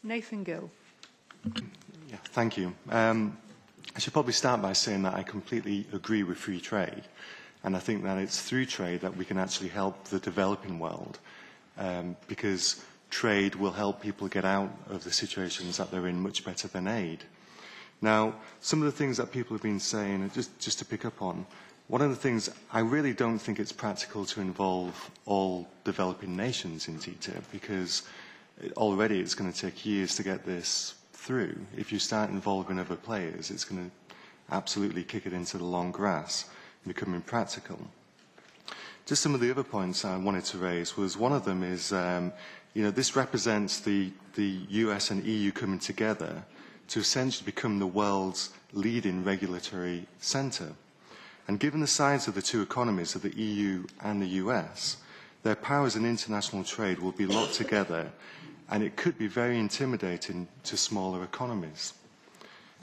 Nathan Gill. Yeah, thank you. I should probably start by saying that I completely agree with free trade, and I think that it's through trade that we can actually help the developing world, because trade will help people get out of the situations that they're in much better than aid. Now, some of the things that people have been saying, just to pick up on, one of the things, I really don't think it's practical to involve all developing nations in TTIP, because already it's going to take years to get this through. If you start involving other players, it's going to absolutely kick it into the long grass and become impractical. Just some of the other points I wanted to raise was, one of them is, this represents the US and EU coming together to essentially become the world's leading regulatory centre. And given the size of the two economies of the EU and the US, their powers in international trade will be locked together, and it could be very intimidating to smaller economies.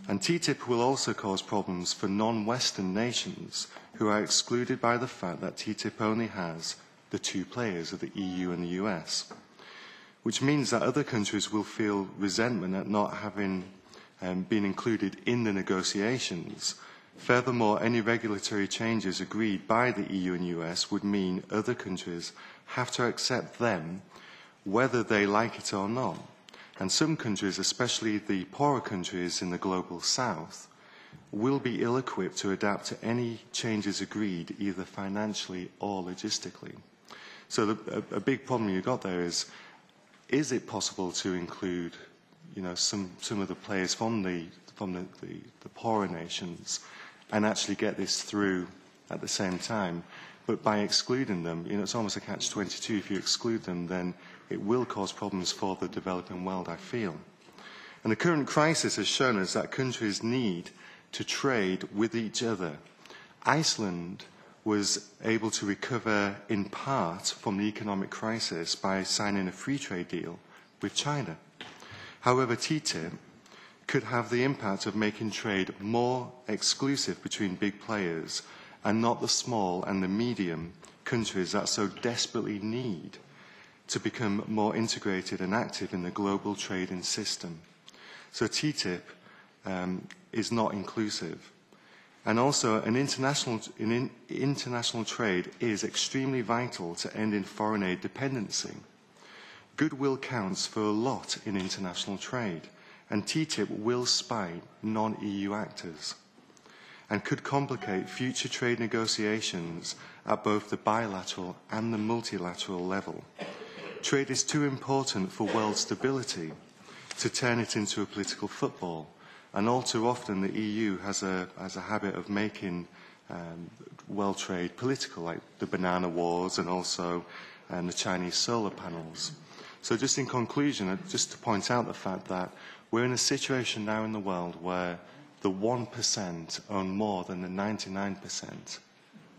And TTIP will also cause problems for non-Western nations who are excluded by the fact that TTIP only has the two players of the EU and the US, which means that other countries will feel resentment at not having been included in the negotiations. Furthermore, any regulatory changes agreed by the EU and US would mean other countries have to accept them whether they like it or not. And some countries, especially the poorer countries in the global south, will be ill-equipped to adapt to any changes agreed, either financially or logistically. So a big problem you've got there is it possible to include some of the players from the poorer nations and actually get this through at the same time? But by excluding them, it's almost a catch-22. If you exclude them, then it will cause problems for the developing world, I feel. And the current crisis has shown us that countries need to trade with each other. Iceland was able to recover in part from the economic crisis by signing a free trade deal with China. However, TTIP could have the impact of making trade more exclusive between big players and not the small and the medium countries that so desperately need to become more integrated and active in the global trading system. So TTIP is not inclusive. And also, international trade is extremely vital to ending foreign aid dependency. Goodwill counts for a lot in international trade, and TTIP will spite non-EU actors and could complicate future trade negotiations at both the bilateral and the multilateral level. Trade is too important for world stability to turn it into a political football, and all too often the EU has a habit of making world trade political, like the banana wars and also the Chinese solar panels. So just in conclusion, just to point out the fact that we're in a situation now in the world where the 1% own more than the 99%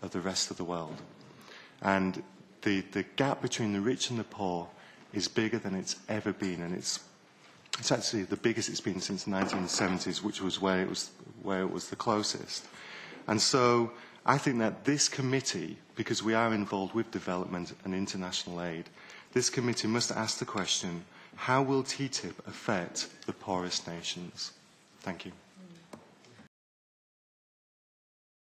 of the rest of the world. And the gap between the rich and the poor is bigger than it's ever been, and it's actually the biggest it's been since the 1970s, which was where it was the closest. And so I think that this committee, because we are involved with development and international aid, this committee must ask the question, how will TTIP affect the poorest nations? Thank you.